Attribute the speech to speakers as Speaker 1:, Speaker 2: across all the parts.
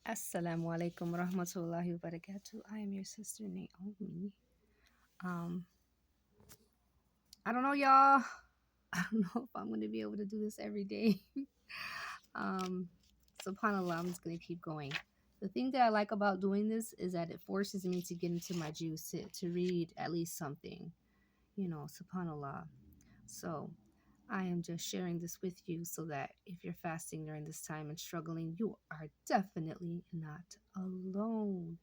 Speaker 1: Assalamu alaikum rahmatullahi wa barakatuh. I am your sister Naomi. Um, I don't know, y'all. I don't know if I'm going to be able to do this every day. um, SubhanAllah, I'm just going to keep going. The thing that I like about doing this is that it forces me to get into my juice to read at least something, SubhanAllah. So I am just sharing this with you so that if you're fasting during this time and struggling, you are definitely not alone.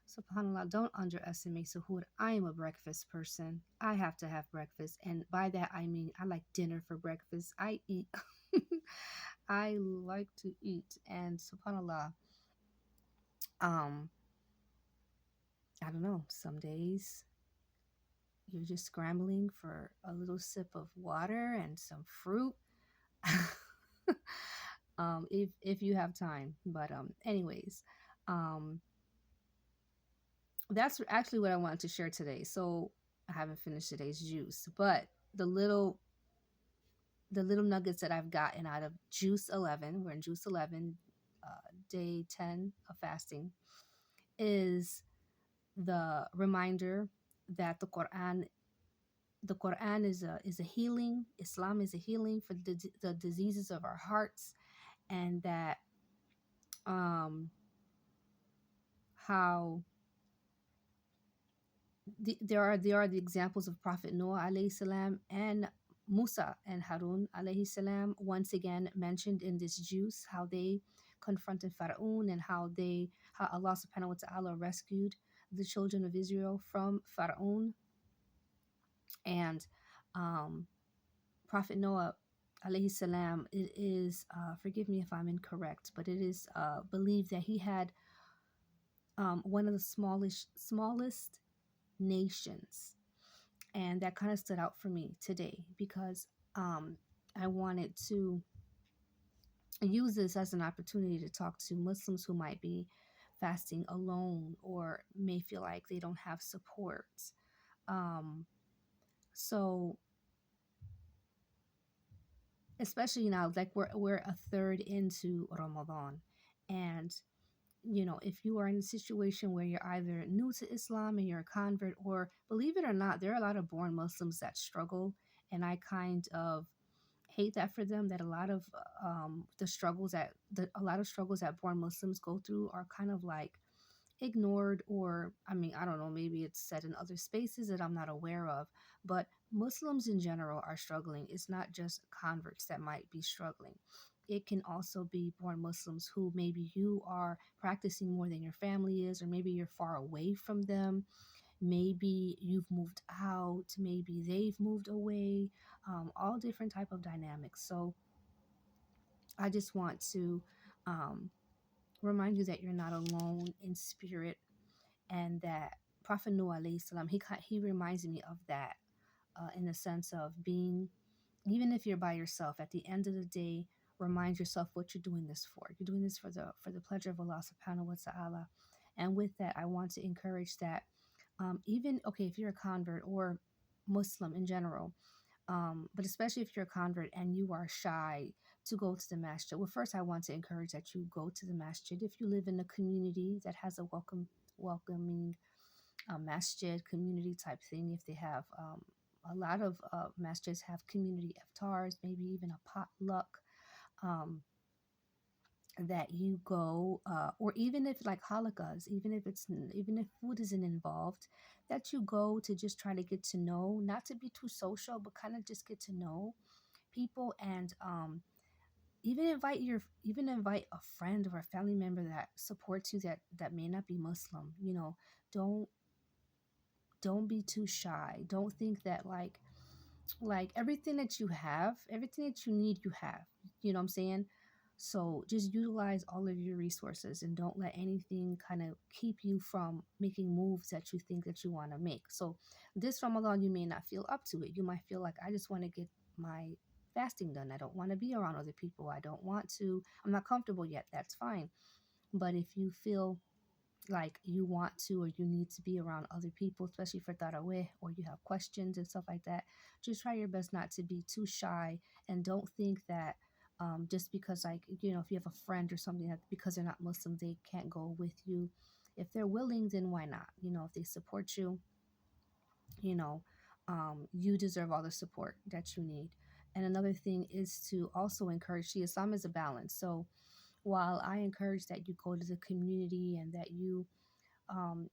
Speaker 1: SubhanAllah, don't underestimate suhoor. I am a breakfast person. I have to have breakfast. And by that, I mean I like dinner for breakfast. I eat. I like to eat. And SubhanAllah, um, I don't know, some days you're just scrambling for a little sip of water and some fruit. If you have time. But anyways, um, that's actually what I wanted to share today. So I haven't finished today's juice, but the little the little nuggets that I've gotten out of Juice 11, we're in Juice 11, day 10 of fasting, is the reminder that the Quran is a healing. Islam is a healing for the diseases of our hearts, and that how there are the examples of Prophet Noah alayhi salam and Musa and Harun alayhi salam once again mentioned in this juice, how they confronted Pharaoh and how Allah subhanahu wa ta'ala rescued the children of Israel from Pharaoh. And um, Prophet Noah alayhi salam, it is forgive me if I'm incorrect, but it is believed that he had one of the smallest nations. And that kind of stood out for me today because I wanted to use this as an opportunity to talk to Muslims who might be fasting alone or may feel like they don't have support. Um, so especially now, like we're a third into Ramadan, and if you are in a situation where you're either new to Islam and you're a convert, or believe it or not, there are a lot of born Muslims that struggle, and I kind of hate that for them. That a lot of a lot of struggles that born Muslims go through are kind of like ignored, or I mean, I don't know, maybe it's said in other spaces that I'm not aware of, but Muslims in general are struggling. It's not just converts that might be struggling. It can also be born Muslims who maybe you are practicing more than your family is, or maybe you're far away from them. Maybe you've moved out, maybe they've moved away, all different type of dynamics. So I just want to um, remind you that you're not alone in spirit, and that Prophet Noah alayhi salam, he reminds me of that in the sense of being, even if you're by yourself, at the end of the day, remind yourself what you're doing this for. You're doing this for the pleasure of Allah subhanahu wa ta'ala. And with that, I want to encourage that even, okay, if you're a convert or Muslim in general, but especially if you're a convert and you are shy to go to the masjid. Well, first, I want to encourage that you go to the masjid. If you live in a community that has a welcoming masjid community type thing, if they have a lot of masjids have community iftars, maybe even a potluck, um, that you go, or even if like halakas, even if food isn't involved, that you go to just try to get to know, not to be too social, but kind of just get to know people, and even invite a friend or a family member that supports you, that may not be Muslim. Don't don't be too shy. Don't think that like everything that you have, everything that you need, you have. You know what I'm saying? So just utilize all of your resources and don't let anything kind of keep you from making moves that you think that you want to make. So this Ramadan, you may not feel up to it. You might feel like, I just want to get my fasting done. I don't want to be around other people. I'm not comfortable yet. That's fine. But if you feel like you want to, or you need to be around other people, especially for tarawih, or you have questions and stuff like that, just try your best not to be too shy, and don't think that Just because, like, if you have a friend or something that because they're not Muslim, they can't go with you. If they're willing, then why not? If they support you, you know, you deserve all the support that you need. And another thing is to also encourage. See, Islam is a balance. So while I encourage that you go to the community and that you um,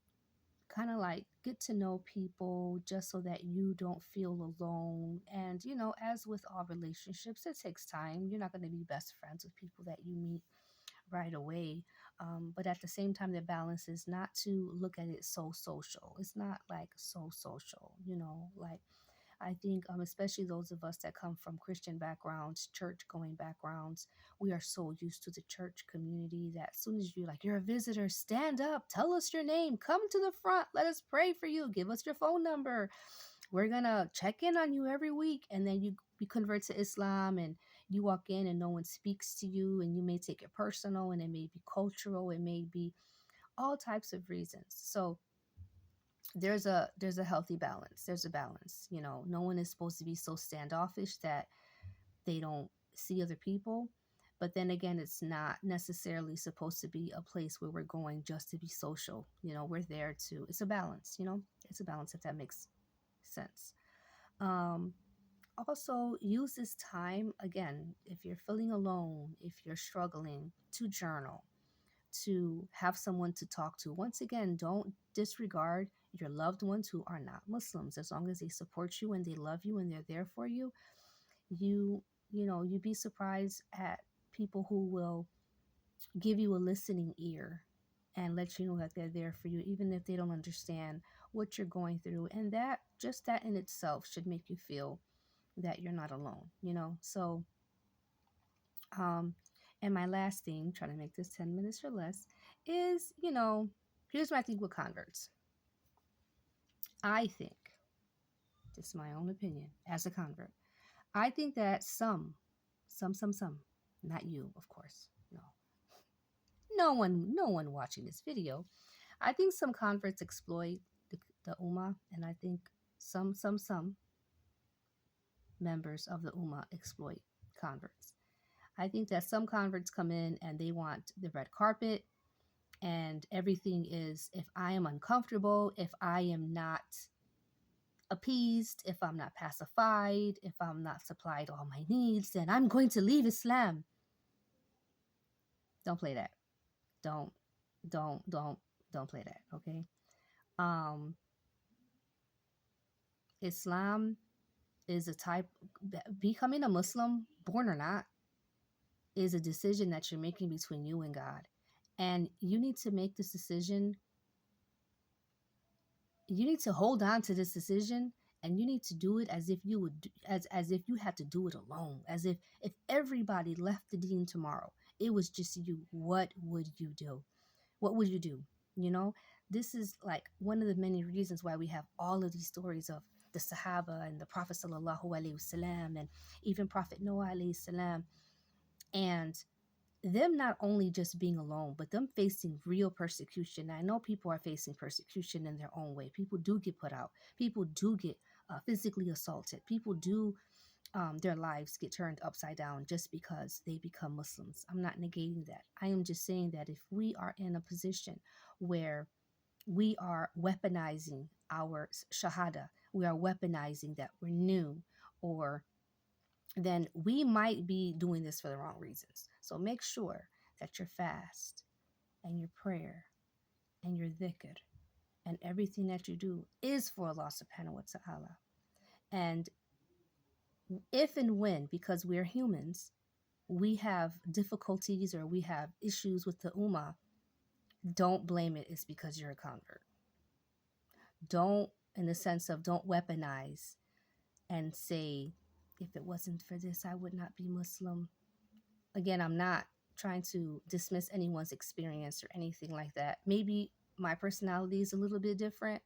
Speaker 1: kind of like get to know people just so that you don't feel alone. And, as with all relationships, it takes time. You're not going to be best friends with people that you meet right away. But at the same time, the balance is not to look at it so social. It's not like so social, like I think, especially those of us that come from Christian backgrounds, church going backgrounds, we are so used to the church community that as soon as you're a visitor, stand up, tell us your name, come to the front, let us pray for you, give us your phone number. We're going to check in on you every week. And then you convert to Islam and you walk in and no one speaks to you, and you may take it personal, and it may be cultural, it may be all types of reasons. So there's a healthy balance. There's a balance. No one is supposed to be so standoffish that they don't see other people. But then again, it's not necessarily supposed to be a place where we're going just to be social. We're there to, it's a balance, it's a balance, if that makes sense. Um, Also, use this time again, if you're feeling alone, if you're struggling, to journal, to have someone to talk to. Once again, don't disregard your loved ones who are not Muslims. As long as they support you and they love you and they're there for you, you'd be surprised at people who will give you a listening ear and let you know that they're there for you, even if they don't understand what you're going through. And that in itself should make you feel that you're not alone. So, um, and my last thing, trying to make this 10 minutes or less, is, here's my thing with converts. I think, just my own opinion as a convert, I think that some, not you, of course, no, no one watching this video. I think some converts exploit the Ummah, and I think some members of the Ummah exploit converts. I think that some converts come in and they want the red carpet, and everything is, if I am uncomfortable, if I am not appeased, if I'm not pacified, if I'm not supplied all my needs, then I'm going to leave Islam. Don't play that. Don't, don't, don't play that. Okay. Um, Islam is a type, becoming a Muslim, born or not, is a decision that you're making between you and God. And you need to make this decision. You need to hold on to this decision, and you need to do it as if you would, as if you had to do it alone, as if everybody left the deen tomorrow, it was just you. What would you do? What would you do? You know, this is like one of the many reasons why we have all of these stories of the Sahaba and the Prophet sallallahu alaihi wasallam, and even Prophet Noah alayhi salam, and them not only just being alone, but them facing real persecution. I know people are facing persecution in their own way. People do get put out. People do get physically assaulted. People do, their lives get turned upside down just because they become Muslims. I'm not negating that. I am just saying that if we are in a position where we are weaponizing our shahada, we are weaponizing that we're new, or then we might be doing this for the wrong reasons. So make sure that your fast and your prayer and your dhikr and everything that you do is for Allah subhanahu wa ta'ala. And if and when, because we're humans, we have difficulties or we have issues with the ummah, don't blame it. It's because you're a convert. Don't, in the sense of, don't weaponize and say, if it wasn't for this, I would not be Muslim. Again, I'm not trying to dismiss anyone's experience or anything like that. Maybe my personality is a little bit different.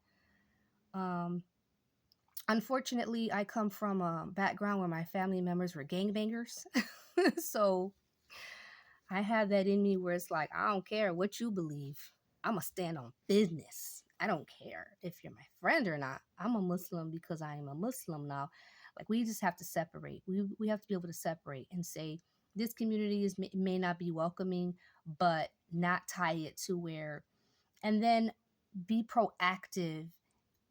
Speaker 1: Unfortunately, I come from a background where my family members were gangbangers. So I have that in me where it's like, I don't care what you believe. I'm going to stand on business. I don't care if you're my friend or not. I'm a Muslim because I am a Muslim now. Like, we just have to separate. We have to be able to separate and say, this community may not be welcoming, but not tie it to where, and then be proactive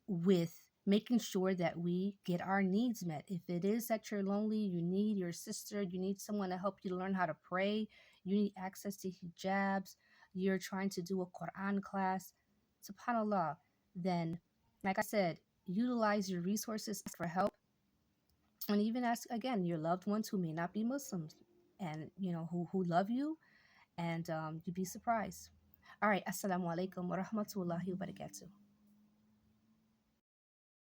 Speaker 1: with making sure that we get our needs met. If it is that you're lonely, you need your sister, you need someone to help you learn how to pray, you need access to hijabs, you're trying to do a Quran class, subhanAllah, then, like I said, utilize your resources for help, and even ask again your loved ones who may not be Muslims, and who love you, and you'd be surprised. All right, assalamu alaikum wa rahmatullahi wa barakatuh.